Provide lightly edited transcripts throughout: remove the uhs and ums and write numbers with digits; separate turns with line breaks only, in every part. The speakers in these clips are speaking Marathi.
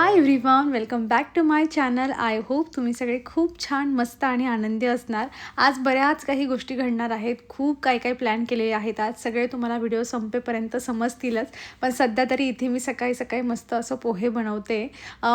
High everyone, welcome back to my channel. I hope तुम्ही सगळे खूप छान, मस्त आणि आनंदी असणार. आज बऱ्याच काही गोष्टी घडणार आहेत. खूप काही प्लॅन केलेले आहेत. आज सगळे तुम्हाला व्हिडिओ संपेपर्यंत समजतीलच. पण सध्या तरी इथे मी सकाळी सकाळी मस्त असं पोहे बनवते.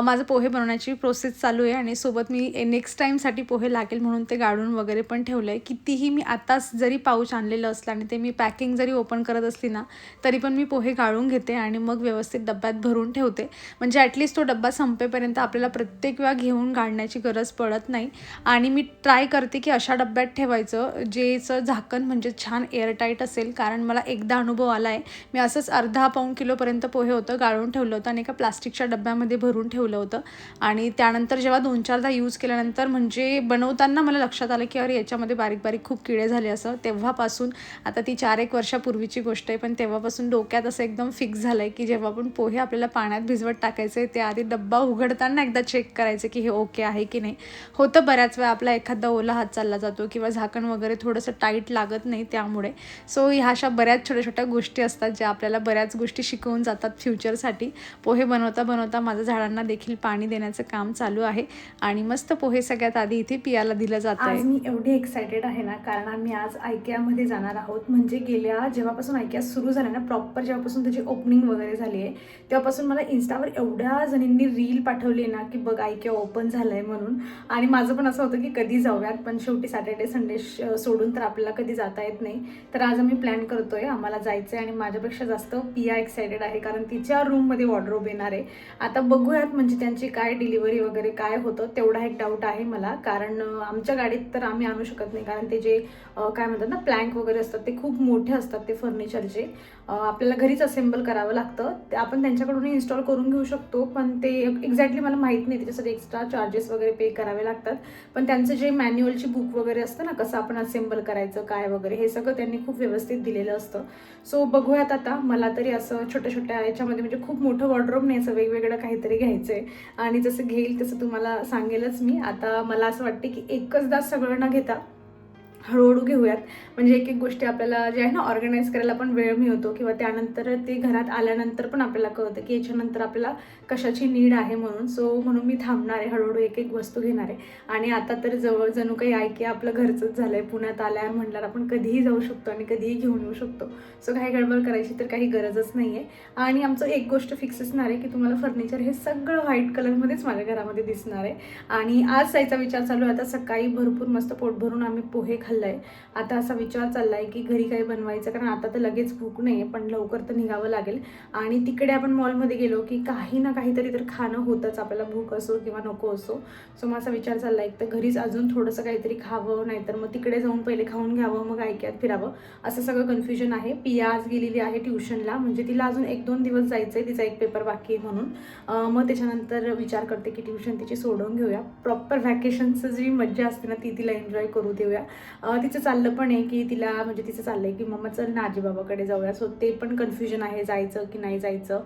माझं पोहे बनवण्याची प्रोसेस चालू आहे आणि सोबत मी नेक्स्ट टाईमसाठी पोहे लागेल म्हणून ते गाळून वगैरे पण ठेवलं आहे. कितीही मी आताच जरी पाऊच आणलेलं असलं आणि ते मी पॅकिंग जरी ओपन करत असली ना, तरी पण मी पोहे गाळून घेते आणि मग व्यवस्थित डब्यात भरून ठेवते. म्हणजे ॲटलिस्ट तो डब्बा संपेपर्यंत आपल्याला प्रत्येक वेळा घेऊन गाळण्याची गरज पडत नाही. आणि मी ट्राय करते की अशा डब्यात ठेवायचं जेचं झाकण म्हणजे छान एअरटाईट असेल. कारण मला एकदा अनुभव आला आहे. मी असंच अर्धा पाऊण किलोपर्यंत पोहे होतं, गाळून ठेवलं होतं आणि एका प्लास्टिकच्या डब्यामध्ये भरून ठेवलं होतं. आणि त्यानंतर जेव्हा 2-4दा यूज केल्यानंतर म्हणजे बनवताना मला लक्षात आलं की अरे याच्यामध्ये बारीक बारीक खूप किडे झाले असं. तेव्हापासून आता ती 4-1 वर्षापूर्वीची गोष्ट आहे, पण तेव्हापासून डोक्यात असं एकदम फिक्स झालं आहे की जेव्हा पण पोहे आपल्याला पाण्यात भिजवत टाकायचे ते आधी डब्बा उघडताना एकदा चेक करायचं की हे ओके आहे की नाही. होतं बऱ्याच वेळा आपला एखादा ओला हात चालला जातो किंवा झाकण वगैरे थोडंसं टाईट लागत नाही त्यामुळे. सो ह्या अशा बऱ्याच छोट्या छोट्या गोष्टी असतात ज्या आपल्याला बऱ्याच गोष्टी शिकवून जातात फ्युचरसाठी. पोहे बनवता बनवता माझ्या झाडांना देखील पाणी देण्याचं काम चालू आहे आणि मस्त पोहे सगळ्यात आधी इथे पियाला दिलं जातं. आज मी एवढी एक्सायटेड आहे ना, कारण आम्ही आज IKEAमध्ये जाणार आहोत. म्हणजे गेल्या जेव्हापासून IKEA सुरू झालं ना, प्रॉपर जेव्हापासून त्याची ओपनिंग वगैरे झाली आहे तेव्हापासून मला इन्स्टावर एवढ्या जणींनी रील पाठवली ना की बघ IKEA ओपन झालं आहे म्हणून. आणि माझं पण असं होतं की कधी जाऊयात, पण शेवटी सॅटर्डे संडे सोडून तर आपल्याला कधी जाता येत नाही. तर आज आम्ही प्लॅन करतोय, आम्हाला जायचं आहे. आणि माझ्यापेक्षा जास्त पिया एक्सायटेड आहे कारण तिच्या रूममध्ये वॉर्डरोब येणार आहे. आता बघूयात म्हणजे त्यांची काय डिलिव्हरी वगैरे काय होतं, तेवढा एक डाऊट आहे मला. कारण आमच्या गाडीत तर आम्ही आणू शकत नाही, कारण ते जे काय म्हणतात ना प्लॅंक वगैरे असतात ते खूप मोठे असतात. ते फर्निचरचे आपल्याला घरीच असेंबल करावं लागतं. ते आपण त्यांच्याकडून इन्स्टॉल करून घेऊ शकतो, पण ते एक्झॅक्टली मला माहीत नाही त्याच्यासाठी एक्स्ट्रा चार्जेस वगैरे पे करावे लागतात. पण त्यांचं जे मॅन्युअलची बुक वगैरे असतं ना, कसं आपण असेंबल करायचं काय वगैरे, हे सगळं त्यांनी खूप व्यवस्थित दिलेलं असतं. सो बघूयात. आता मला तरी असं छोट्या छोट्या याच्यामध्ये म्हणजे खूप मोठं वॉर्डरोब नाही, असं वेगवेगळं काहीतरी घ्यायचं आहे. आणि जसं घेईल तसं तुम्हाला सांगेलच मी. आता मला असं वाटते की एकचदा सगळं न घेता हळूहळू घेऊयात. म्हणजे एक एक गोष्टी आपल्याला जे आहे ना ऑर्गनाईज करायला पण वेळ मिळतो, किंवा त्यानंतर ते घरात आल्यानंतर पण आपल्याला कळतं की याच्यानंतर आपल्याला कशाची नीड आहे म्हणून. सो म्हणून मी थांबणार आहे, हळूहळू एक एक वस्तू घेणार आहे. आणि आता तर जवळ जणू काही IKEA आपलं घरचंच झालं आहे. पुण्यात आल्यावर म्हटल्यावर आपण कधीही जाऊ शकतो आणि कधीही घेऊन येऊ शकतो. सो काही गडबड करायची तर काही गरजच नाही आहे. आणि आमचं एक गोष्ट फिक्स असणार आहे की तुम्हाला फर्निचर हे सगळं व्हाईट कलरमध्येच माझ्या घरामध्ये दिसणार आहे. आणि आज जायचा विचार चालू आहे. आता सकाळी भरपूर मस्त पोट भरून आम्ही पोहे खाल्लाय. आता असा विचार चाललाय की घरी काही बनवायचं, कारण आता तर लगेच भूक नाही आहे, पण लवकर तर निघावं लागेल. आणि तिकडे आपण मॉलमध्ये गेलो की काही ना काहीतरी तर खाणं होतंच, आपल्याला भूक असो किंवा नको असो. सो माझा विचार चाललाय एक तर घरीच अजून थोडंसं काहीतरी खावं, नाहीतर मग तिकडे जाऊन पहिले खाऊन घ्यावं मग IKEAत फिरावं, असं सगळं कन्फ्युजन आहे. पिया आज गेलेली आहे ट्युशनला, म्हणजे तिला अजून 1-2 दिवस जायचं आहे, तिचा एक पेपर बाकी आहे म्हणून. मग त्याच्यानंतर विचार करते की ट्युशन तिची सोडून घेऊया. प्रॉपर व्हॅकेशनचं जी मज्जा असते ना ती तिला एन्जॉय करू देऊया. तिचं चाललं पण आहे की तिला म्हणजे तिचं चाललं आहे की मम्मा चल ना आजीबाबाकडे जाऊया. सो ते पण कन्फ्युजन आहे जायचं की नाही जायचं.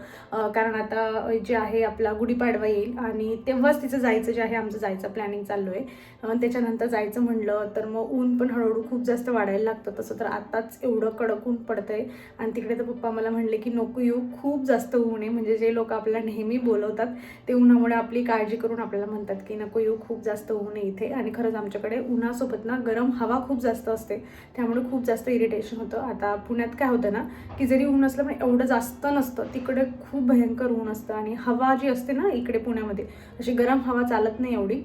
कारण आता जे आहे आपला गुढीपाडवा येईल आणि तेव्हाच तिचं जायचं जे आहे, आमचं जायचं प्लॅनिंग चालू आहे. त्याच्यानंतर जायचं म्हणलं तर मग ऊन पण हळूहळू खूप जास्त वाढायला लागतं. तसं तर आत्ताच एवढं कडक ऊन पडतं आहे. आणि तिकडे तर पप्पा मला म्हणले की नको येऊ, खूप जास्त ऊन आहे. म्हणजे जे लोक आपल्याला नेहमी बोलवतात ते उन्हामुळे आपली काळजी करून आपल्याला म्हणतात की नको येऊ, खूप जास्त ऊन आहे इथे. आणि खरंच आमच्याकडे उन्हासोबत ना गरम हवा खूप जास्त असते, त्यामुळे खूप जास्त इरिटेशन होतं. आता पुण्यात काय होतं ना की जरी ऊन असलं पण एवढं जास्त नसतं, तिकडे खूप भयंकर ऊन असतं. आणि हवा जी असते ना इकडे पुण्यामध्ये अशी गरम हवा चालत नाही एवढी.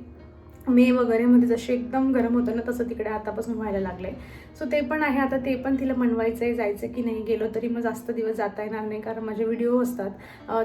मे वगैरेमध्ये जसे एकदम गरम होतं ना तसं तिकडे आतापासून व्हायला लागलं आहे. सो ते पण आहे. आता ते पण तिला मनवायचं आहे जायचं की नाही. गेलो तरी मग जास्त दिवस जाता येणार नाही, कारण माझे व्हिडिओ असतात.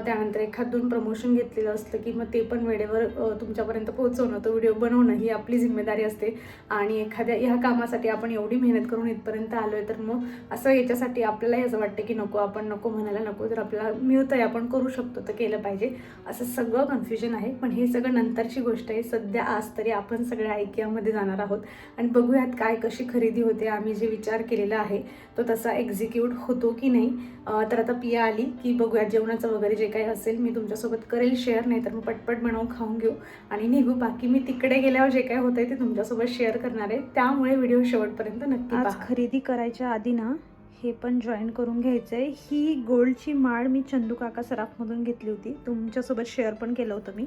त्यानंतर 1-2 प्रमोशन घेतलेलं असतं की मग ते पण वेळेवर तुमच्यापर्यंत पोहोचवणं, तो व्हिडिओ बनवणं ही आपली जिम्मेदारी असते. आणि एखाद्या ह्या कामासाठी आपण एवढी मेहनत करून इथपर्यंत आलो आहे, तर मग असं याच्यासाठी आपल्यालाही असं वाटतं की नको, आपण नको म्हणायला नको. जर आपल्याला मिळतं आहे, आपण करू शकतो, तर केलं पाहिजे. असं सगळं कन्फ्युजन आहे. पण हे सगळं नंतरची गोष्ट आहे. सध्या आज तरी आपण सगळे IKEAमध्ये जाणार आहोत आणि बघूयात काय कशी खरेदी होते. आम्ही जे विचार केलेला आहे तो तसा एक्झिक्यूट होतो की नाही. तर आता पिया आली की बघूयात जेवणाचं वगैरे जे काही असेल मी तुमच्यासोबत करेल शेअर, नाही तर मग पटपट बनवून खाऊन घेऊ आणि निघू. बाकी मी तिकडे गेल्यावर जे काय होतं ते तुमच्यासोबत शेअर करणार आहे, त्यामुळे व्हिडिओ शेवटपर्यंत नक्की पहा. खरेदी करायच्या आधी ना हे पण जॉईन करून घ्यायचं आहे. ही गोल्डची माळ मी चंदू काका सराफमधून घेतली होती, तुमच्यासोबत शेअर पण केलं होतं मी.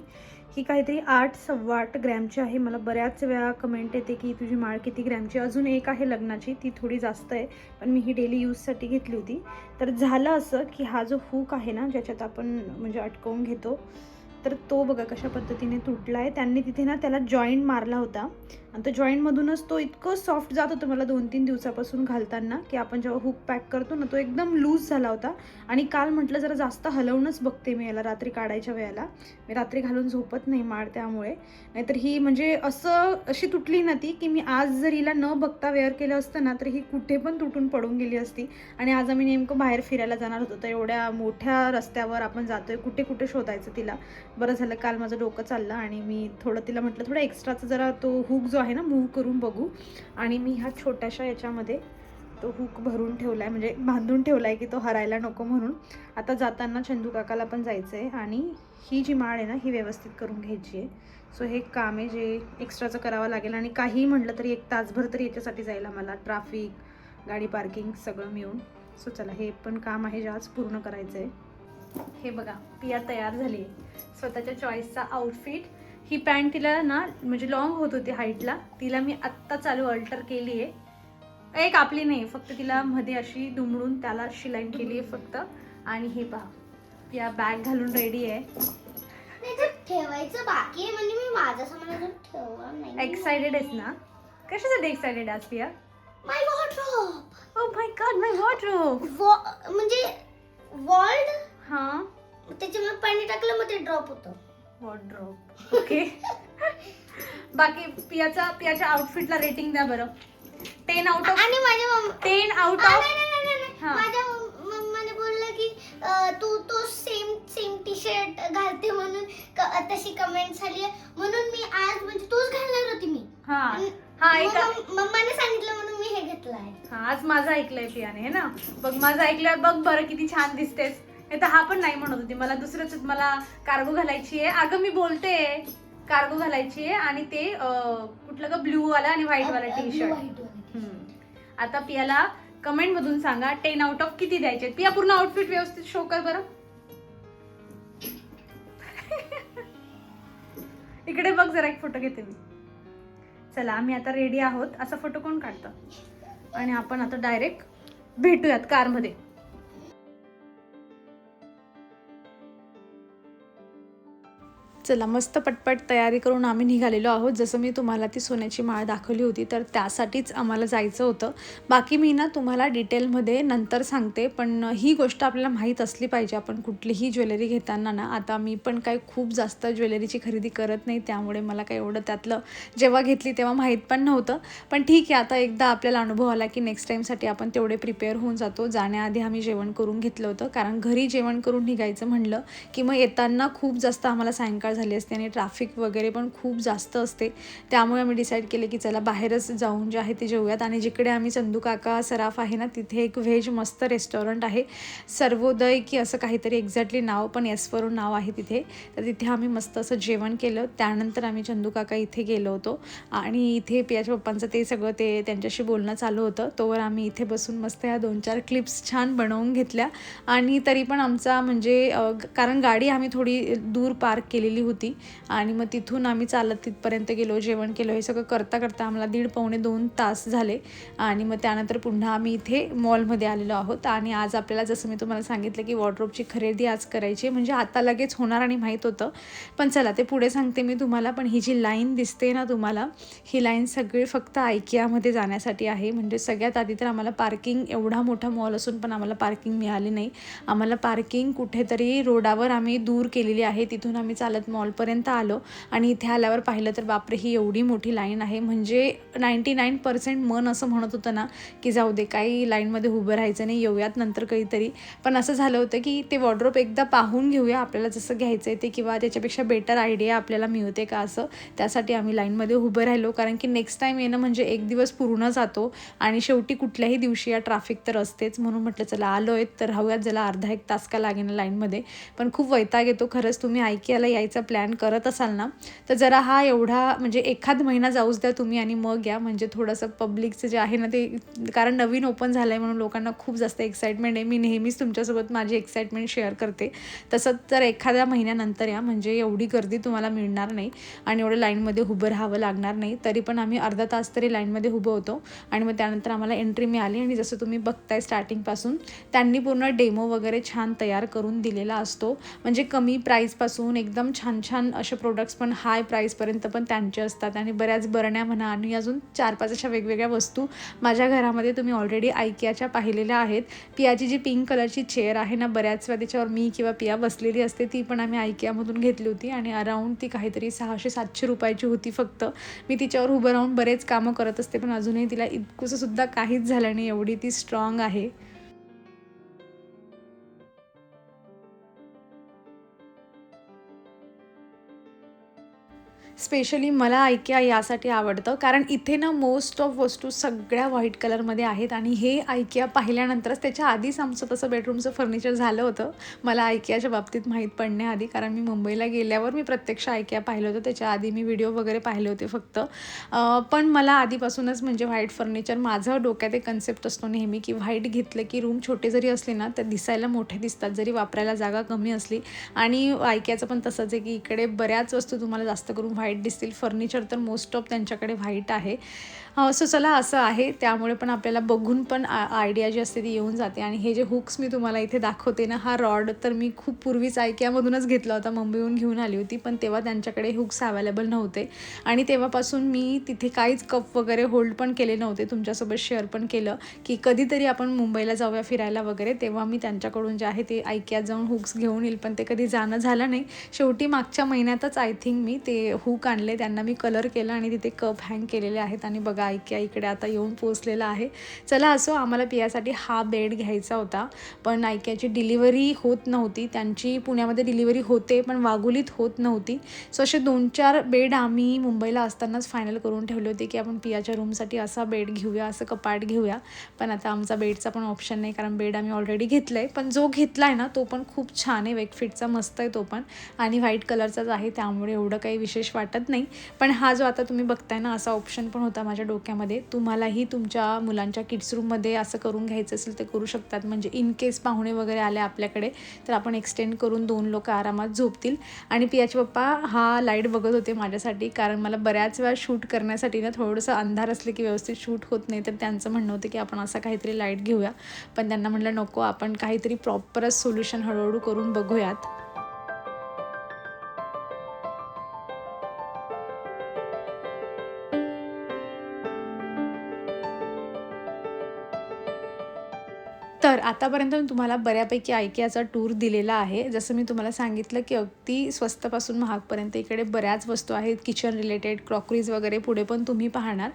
ही काहीतरी 8-8.25 ग्रॅमची आहे. मला बऱ्याच वेळा कमेंट येते की तुझी माळ किती ग्रॅमची. अजून एक आहे लग्नाची, ती थोडी जास्त आहे, पण मी ही डेली यूजसाठी घेतली होती. तर झालं असं की हा जो हुक आहे ना, ज्याच्यात आपण म्हणजे अटकवून घेतो, तर तो बघा कशा पद्धतीने तुटला आहे. त्यांनी तिथे ना त्याला जॉईंट मारला होता आणि त्या जॉईंटमधूनच तो इतकं सॉफ्ट जात होतं मला 2-3 दिवसापासून घालताना, की आपण जेव्हा हुक पॅक करतो ना, तो एकदम लूज झाला होता. आणि काल म्हटलं जरा जास्त हलवूनच बघते मी याला रात्री काढायच्या वेळेला. मी रात्री घालून झोपत नाही माळ त्यामुळे. नाहीतर ही म्हणजे अशी तुटली ना ती, की मी आज जर हिला न बघता वेअर केलं असतं ना, तर ही कुठे पण तुटून पडून गेली असती. आणि आज आम्ही नेमकं बाहेर फिरायला जाणार होतो, तर एवढ्या मोठ्या रस्त्यावर आपण जातोय, कुठे कुठे शोधायचं तिला. बरं झालं काल माझं डोकं चाललं आणि मी थोडं तिला म्हटलं थोडं एक्स्ट्राचं जरा तो हुक जो आहे ना मूव्ह करून बघू. आणि मी ह्या छोट्याशा याच्यामध्ये तो हुक भरून ठेवला आहे, म्हणजे बांधून ठेवला आहे की तो हरायला नको म्हणून. आता जाताना चंदू काकाला पण जायचं आहे आणि ही जी माळ आहे ना ही व्यवस्थित करून घ्यायची आहे. सो हे काम आहे जे एक्स्ट्राचं करावं लागेल. आणि काही म्हटलं तरी 1 तासभर तरी याच्यासाठी जाईल आम्हाला, ट्रॅफिक, गाडी पार्किंग सगळं मिळून. सो चला हे पण काम आहे जे आज पूर्ण करायचं आहे. हे बघा पिया तयार झाली आहे स्वतःच्या चॉईसचा आउटफिट. ही पॅन्ट तिला ना म्हणजे लॉंग होत होती हाईटला, तिला मी आत्ता चालू अल्टर केली आहे. एक आपली नाही, फक्त तिला मध्ये अशी दुमडून त्याला शिलाई केली आहे फक्त. आणि हे पहा पिया बॅग घालून रेडी आहे.
ठेवायचं बाकी आहे, म्हणजे मी माझ्या सामान ठेवणार नाही.
एक्साइटेड आहेस ना? कशासाठी एक्साइटेड आहेस Piya?
My wardrobe.
Oh my god, my wardrobe.
म्हणजे वॉल्ड.
हां,
त्याच्यामध्ये पाणी टाकलं मग ते ड्रॉप होतं.
वॉर्डरोब. ओके. बाकी पियाच्या आउटफिटला रेटिंग द्या बरं. 10 आउट ऑफ.
आणि माझ्या
10 आउट ऑफ.
माझ्या मम्माने बोललं की तू सेम टी शर्ट घालते म्हणून तशी कमेंट झाली, म्हणून मी आज म्हणजे तूच घालणार होती मी. मम्माने सांगितलं म्हणून मी हे घेतलंय.
आज माझं ऐकलंय पियाने, है ना? बघ माझं ऐकलंय, बघ बरं किती छान दिसतेस. नाही तर हा पण नाही म्हणत होती मला दुसरंच, मला कार्गो घालायची आहे. अगं मी बोलते कार्गो घालायची आहे आणि ते कुठलं का ब्ल्यू वाला आणि व्हाईट वाला टी शर्ट. आता पियाला कमेंट मधून सांगा 10 आउट ऑफ किती द्यायचे. पिया पूर्ण आउटफिट व्यवस्थित शो कर बरं. इकडे बघ जरा, एक फोटो घेते मी. चला आम्ही आता रेडी आहोत. असा फोटो कोण काढतं? आणि आपण आता डायरेक्ट भेटूयात कारमध्ये. चला मस्त पटपट तयारी करून आम्ही निघालेलो आहोत. जसं मी तुम्हाला ती सोन्याची माळ दाखवली होती, तर त्यासाठीच आम्हाला जायचं होतं. बाकी मी ना तुम्हाला डिटेलमध्ये नंतर सांगते, पण ही गोष्ट आपल्याला माहीत असली पाहिजे आपण कुठलीही ज्वेलरी घेताना ना. आता मी पण काही खूप जास्त ज्वेलरीची खरेदी करत नाही, त्यामुळे मला काही एवढं त्यातलं जेव्हा घेतली तेव्हा माहीत पण नव्हतं. पण ठीक आहे, आता एकदा आपल्याला अनुभव आला की नेक्स्ट टाईमसाठी आपण तेवढे प्रिपेअर होऊन जातो. जाण्याआधी आम्ही जेवण करून घेतलं होतं, कारण घरी जेवण करून निघायचं म्हणलं की मग येताना खूप जास्त आम्हाला सायंकाळ झाली असते आणि ट्रॅफिक वगैरे पण खूप जास्त असते. त्यामुळे आम्ही डिसाईड केले की चला बाहेरच जाऊन जे आहे ते जेवूयात. आणि जिकडे आम्ही चंदू काका सराफ आहे ना, तिथे एक व्हेज मस्त रेस्टॉरंट आहे, सर्वोदय की असं काहीतरी एक्झॅक्टली नाव, पण वरून नाव आहे तिथे. तर तिथे आम्ही मस्त असं जेवण केलं. त्यानंतर आम्ही चंदू काका इथे गेलो होतो आणि इथे पियाच्या पप्पांचं ते सगळं ते त्यांच्याशी बोलणं चालू होतं. तोवर आम्ही इथे बसून मस्त ह्या 2-4 क्लिप्स छान बनवून घेतल्या. आणि तरी पण आमचा म्हणजे कारण गाडी आम्ही थोडी दूर पार्क केलेली होती आणि मग तिथून आम्ही चालत तिथपर्यंत गेलो, जेवण केलं. हे सगळं करता करता आम्हाला 1.5-2 तास झाले. आणि मग त्यानंतर पुन्हा आम्ही इथे मॉलमध्ये आलेलो आहोत. आणि आज आपल्याला जसं मी तुम्हाला सांगितलं की वॉर्डरोबची खरेदी आज करायची, म्हणजे आता लगेच होणार आणि माहीत होतं. पण चला ते पुढे सांगते मी तुम्हाला. पण ही जी लाईन दिसते ना तुम्हाला, ही लाईन सगळी फक्त IKEAमध्ये जाण्यासाठी आहे. म्हणजे सगळ्यात आधी तर आम्हाला पार्किंग, एवढा मोठा मॉल असून पण आम्हाला पार्किंग मिळाली नाही. आम्हाला पार्किंग कुठेतरी रोडावर आम्ही दूर केलेली आहे. तिथून आम्ही चालत मॉलपर्यंत आलो आणि इथे आल्यावर पाहिलं तर बापरे, ही एवढी मोठी लाईन आहे. म्हणजे 99% मन असं म्हणत होतं ना की जाऊ दे, काही लाईनमध्ये उभं राहायचं नाही, येऊयात नंतर कधीतरी. पण असं झालं होतं की ते वॉर्डरोब एकदा पाहून घेऊया आपल्याला जसं घ्यायचं आहे ते, किंवा त्याच्यापेक्षा बेटर आयडिया आपल्याला मिळते का असं. त्यासाठी आम्ही लाईनमध्ये उभं राहिलो, कारण की नेक्स्ट टाईम येणं म्हणजे एक दिवस पूर्ण जातो आणि शेवटी कुठल्याही दिवशी या ट्रॅफिक तर असतेच. म्हणून म्हटलं चला आलो आहे तर राहूयात, जरा अर्धा 1 तास का लागेना लाईनमध्ये. पण खूप वैताग येतो खरंच. तुम्ही IKEAला यायचा जायचा प्लॅन करत असाल ना तर जरा हा एवढा म्हणजे एखाद महिना जाऊच द्या तुम्ही आणि मग या. म्हणजे थोडंसं पब्लिकचं जे आहे ना ते, कारण नवीन ओपन झालं आहे म्हणून लोकांना खूप जास्त एक्साइटमेंट आहे. मी नेहमीच तुमच्यासोबत माझी एक्साइटमेंट शेअर करते. तसंच तर एखाद्या महिन्यानंतर या, म्हणजे एवढी गर्दी तुम्हाला मिळणार नाही आणि एवढं लाईनमध्ये उभं राहावं लागणार नाही. तरी पण आम्ही अर्धा तास तरी लाईनमध्ये उभं होतो आणि मग त्यानंतर आम्हाला एंट्री मिळाली. आणि जसं तुम्ही बघताय स्टार्टिंगपासून त्यांनी पूर्ण डेमो वगैरे छान तयार करून दिलेला असतो. म्हणजे कमी प्राईसपासून एकदम छान छान असे प्रोडक्ट्स पण हाय प्राईसपर्यंत पण त्यांचे असतात. आणि बऱ्याच बरण्या म्हणा आणि अजून 4-5 अशा वेगवेगळ्या वस्तू माझ्या घरामध्ये तुम्ही ऑलरेडी IKEAच्या पाहिलेल्या आहेत. पियाची जी पिंक कलरची चेअर आहे ना, बऱ्याच वेळा त्याच्यावर मी किंवा पिया बसलेली असते, ती पण आम्ही IKEAमधून घेतली होती आणि अराऊंड ती काहीतरी 600-700 रुपयाची होती फक्त. मी तिच्यावर उभं राहून बरेच कामं करत असते पण अजूनही तिला इतकंसुद्धा काहीच झालं नाही, एवढी ती स्ट्रॉंग आहे. स्पेशली मला IKEA यासाठी आवडतं कारण इथे ना मोस्ट ऑफ वस्तू सगळ्या व्हाईट कलरमध्ये आहेत. आणि हे IKEA पाहिल्यानंतरच, त्याच्या आधीच आमचं तसं बेडरूमचं फर्निचर झालं होतं मला IKEAच्या बाबतीत माहीत पडण्याआधी. कारण मी मुंबईला गेल्यावर मी प्रत्यक्ष IKEA पाहिलं होतं, त्याच्या आधी मी व्हिडिओ वगैरे पाहिले होते फक्त. पण मला आधीपासूनच म्हणजे व्हाईट फर्निचर, माझं डोक्यात एक कन्सेप्ट असतो नेहमी की व्हाईट घेतलं की रूम छोटे जरी असले ना तर दिसायला मोठे दिसतात, जरी वापरायला जागा कमी असली. आणि IKEAचं पण तसंच आहे की इकडे बऱ्याच वस्तू तुम्हाला जास्त करून व्हाईट दिसतील. फर्निचर तर मोस्ट ऑफ त्यांच्याकडे व्हाईट आहे. सो चला असं आहे, त्यामुळे पण आपल्याला बघून पण आयडिया जी असते ती येऊन जाते. आणि हे जे हुक्स मी तुम्हाला इथे दाखवते ना, हा रॉड तर मी खूप पूर्वीच IKEAमधूनच घेतला होता, मुंबईहून घेऊन आली होती. पण तेव्हा त्यांच्याकडे हुक्स अवेलेबल नव्हते आणि तेव्हापासून मी तिथे काहीच कप वगैरे होल्ड पण केले नव्हते. तुमच्यासोबत शेअर पण केलं की कधीतरी आपण मुंबईला जाऊया फिरायला वगैरे, तेव्हा मी त्यांच्याकडून जे आहे ते IKEAत जाऊन हुक्स घेऊन येईल. पण ते कधी जाणं झालं नाही. शेवटी मागच्या महिन्यातच आय थिंक मी ते हुक आणले, त्यांना मी कलर केला आणि तिथे कप हँग केलेले आहेत. आणि बघा IKEA इकडे आता येऊन पोचलेला आहे. चला असो, आम्हाला पियासाठी हा बेड घ्यायचा होता पण IKEAची डिलिव्हरी होत नव्हती. त्यांची पुण्यामध्ये डिलिव्हरी होते पण वाघोलीत होत नव्हती. सो असे 2-4 बेड आम्ही मुंबईला असतानाच फायनल करून ठेवले होते की आपण पियाच्या रूमसाठी असा बेड घेऊया, असं कपाट घेऊया. पण आता आमचा बेडचा पण ऑप्शन नाही कारण बेड आम्ही ऑलरेडी घेतला आहे. पण जो घेतला आहे ना तो पण खूप छान आहे, वेकफिटचा मस्त आहे तो पण आणि व्हाईट कलरचाच आहे, त्यामुळे एवढं काही विशेष वाटत नाही. पण हा जो आता तुम्ही बघताय ना, असा ऑप्शन पण होता माझ्या डोक्यामध्ये. तुम्हालाही तुमच्या मुलांच्या किड्स रूममध्ये असं करून घ्यायचं असेल ते करू शकतात. म्हणजे इन केस पाहुणे वगैरे आले आपल्याकडे तर आपण एक्सटेंड करून 2 लोक आरामात झोपतील. आणि पियाचे पप्पा हा लाईट बघत होते माझ्यासाठी, कारण मला बऱ्याच वेळा शूट करण्यासाठी ना थोडंसं अंधार असले की व्यवस्थित शूट होत नाही. तर त्यांचं म्हणणं होतं की आपण असं काहीतरी लाईट घेऊया. पण त्यांना म्हटलं नको, आपण काहीतरी प्रॉपरच सोल्युशन हळूहळू करून बघूयात. तर आतापर्यंत मी तुम्हाला बऱ्यापैकी IKEAचा टूर दिलेला आहे. जसं मी तुम्हाला सांगितलं की अगदी स्वस्तपासून महागपर्यंत इकडे बऱ्याच वस्तू आहेत, किचन रिलेटेड, क्रॉकरीज वगैरे पुढे पण तुम्ही पाहणार.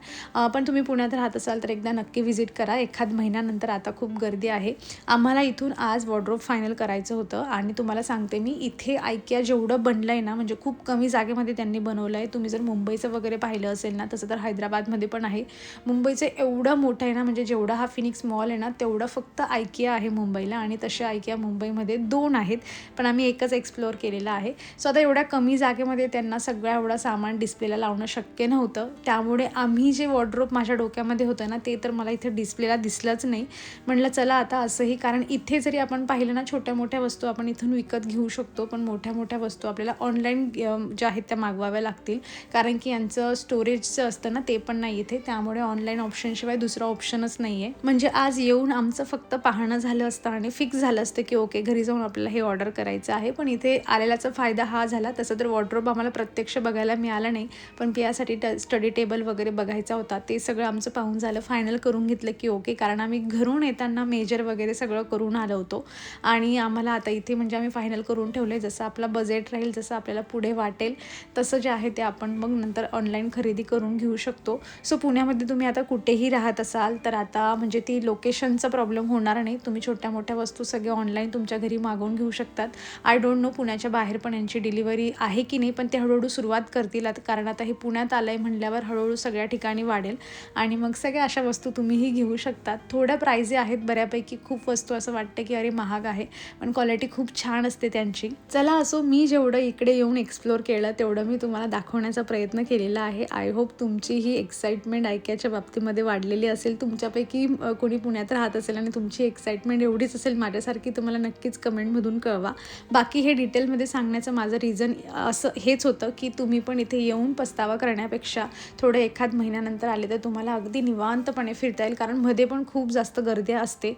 पण तुम्ही पुण्यात राहत असाल तर एकदा नक्की व्हिजिट करा. एखाद महिन्यानंतर आता खूप गर्दी आहे. आम्हाला इथून आज वॉर्डरोब फायनल करायचं होतं आणि तुम्हाला सांगते मी, इथे IKEA जेवढं बनलं आहे ना, म्हणजे खूप कमी जागेमध्ये त्यांनी बनवलं आहे. तुम्ही जर मुंबईचं वगैरे पाहिलं असेल ना, तसं तर हैदराबादमध्ये पण आहे. मुंबईचं एवढं मोठं आहे ना, म्हणजे जेवढा हा फिनिक्स मॉल आहे ना तेवढं फक्त IKEA आहे मुंबईला. आणि तसे IKEA मुंबईमध्ये 2 आहेत पण आम्ही एकच एक्सप्लोअर केलेला आहे. सो आता एवढ्या कमी जागेमध्ये त्यांना सगळं एवढं सामान डिस्प्लेला लावणं शक्य नव्हतं, त्यामुळे आम्ही जे वॉर्डरोब माझ्या डोक्यामध्ये होतं ना ते तर मला इथे डिस्प्लेला दिसलंच नाही. म्हटलं चला आता असंही, कारण इथे जरी आपण पाहिलं ना छोट्या मोठ्या वस्तू आपण इथून विकत घेऊ शकतो, पण मोठ्या मोठ्या वस्तू आपल्याला ऑनलाईन ज्या आहेत त्या मागवाव्या लागतील, कारण की यांचं स्टोरेजचं असतं ना ते पण नाही इथे. त्यामुळे ऑनलाईन ऑप्शनशिवाय दुसरा ऑप्शनच नाही आहे. म्हणजे आज येऊन आमचं फक्त पाहणं झालं असतं आणि फिक्स झालं असतं की ओके घरी जाऊन आपल्याला हे ऑर्डर करायचं आहे. पण इथे आलेल्याचा फायदा हा झाला. तसं तर वॉर्डरोब आम्हाला प्रत्यक्ष बघायला मिळालं नाही, पण पियासाठी स्टडी टेबल वगैरे बघायचा होता, ते सगळं आमचं पाहून झालं. फायनल करून घेतलं की ओके, कारण आम्ही घरून येताना मेजर वगैरे सगळं करून आलो होतो आणि आम्हाला आता इथे म्हणजे आम्ही फायनल करून ठेवलं. जसं आपला बजेट राहील, जसं आपल्याला पुढे वाटेल तसं जे आहे ते आपण मग नंतर ऑनलाईन खरेदी करून घेऊ शकतो. सो पुण्यामध्ये तुम्ही आता कुठेही राहत असाल तर आता म्हणजे ती लोकेशनचा प्रॉब्लेम होणार होणार नाही. तुम्ही छोट्या मोठ्या वस्तू सगळे ऑनलाईन तुमच्या घरी मागवून घेऊ शकतात. आय डोंट नो पुण्याच्या बाहेर पण यांची डिलिव्हरी आहे की नाही, पण ते हळूहळू सुरुवात करतील आता, कारण आता हे पुण्यात आलं आहे म्हणल्यावर हळूहळू सगळ्या ठिकाणी वाढेल आणि मग सगळ्या अशा वस्तू तुम्हीही घेऊ शकतात. थोड्या प्राइझी आहेत बऱ्यापैकी, खूप वस्तू असं वाटतं की अरे महाग आहे, पण क्वालिटी खूप छान असते त्यांची. चला असो, मी जेवढं इकडे येऊन एक्सप्लोर केलं तेवढं मी तुम्हाला दाखवण्याचा प्रयत्न केलेला आहे. आय होप तुमची ही एक्साइटमेंट ऐक्याच्या बाबतीमध्ये वाढलेली असेल. तुमच्यापैकी कोणी पुण्यात राहत असेल आणि तुमची एक्साइटमेंट एवढीच असेल माझ्यासारखी, तुम्हाला नक्कीच कमेंटमधून कळवा. बाकी हे डिटेलमध्ये सांगण्याचं माझं रिझन असं हेच होतं की तुम्ही पण इथे येऊन पस्तावा करण्यापेक्षा थोडं एखाद महिन्यानंतर आले तर तुम्हाला अगदी निवांतपणे फिरता येईल, कारण मध्ये पण खूप जास्त गर्दी असते.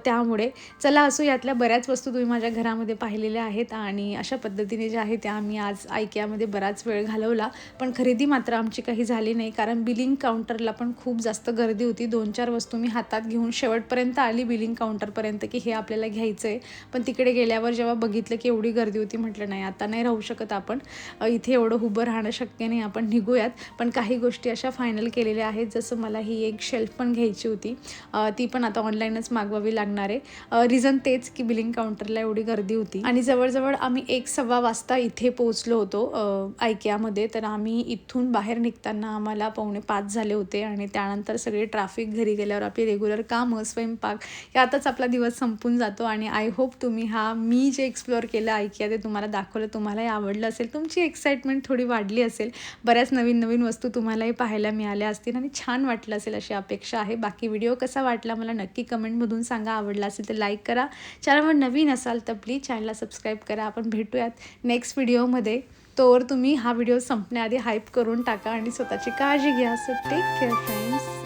त्यामुळे चला असो, यातल्या बऱ्याच वस्तू तुम्ही माझ्या घरामध्ये पाहिलेल्या आहेत आणि अशा पद्धतीने ज्या आहेत त्या आम्ही आज IKEAमध्ये बराच वेळ घालवला. पण खरेदी मात्र आमची काही झाली नाही, कारण बिलिंग काउंटरला पण खूप जास्त गर्दी होती. 2-4 वस्तू मी हातात घेऊन शेवटपर्यंत आली बिलिंग काउंटरपर्यंत की हे आपल्याला घ्यायचं आहे. पण तिकडे गेल्यावर जेव्हा बघितलं की एवढी गर्दी होती, म्हटलं नाही आता नाही राहू शकत आपण, इथे एवढं उभं राहणं शक्य नाही, आपण निघूयात. पण काही गोष्टी अशा फायनल केलेल्या आहेत, जसं मला ही एक शेल्फ पण घ्यायची होती, ती पण आता ऑनलाईनच मागवावी लागणार आहे. रिझन तेच की बिलिंग काउंटरला एवढी गर्दी होती आणि जवळजवळ आम्ही 1-1:15 वाजता इथे पोहोचलो होतो IKEAमध्ये. तर आम्ही इथून बाहेर निघताना आम्हाला 4:45 झाले होते आणि त्यानंतर सगळे ट्रॅफिक, घरी गेल्यावर आपली रेग्युलर कामं, स्वयंपाक यातच आपला दिवस संपून जातो. आणि आय होप तुम्ही मी जे एक्सप्लोअर केलं IKEA ते तुम्हाला दाखवलं, तुम्हालाही आवडलं असेल, तुमची एक्साइटमेंट थोडी वाढली असेल, बऱ्याच नवीन वस्तू तुम्हालाही पाहायला मिळाल्या असतील आणि छान वाटलं असेल अशी अपेक्षा आहे. बाकी व्हिडिओ कसा वाटला मला नक्की कमेंटमधून सांगा. आवडला असेल तर लाईक करा, चॅनलवर नवीन असाल तर प्लीज चॅनलला सबस्क्राईब करा. आपण भेटूयात नेक्स्ट व्हिडिओमध्ये. तोवर तुम्ही हा व्हिडिओ संपण्याआधी हाईप करून टाका आणि स्वतःची काळजी घ्या. So take care friends.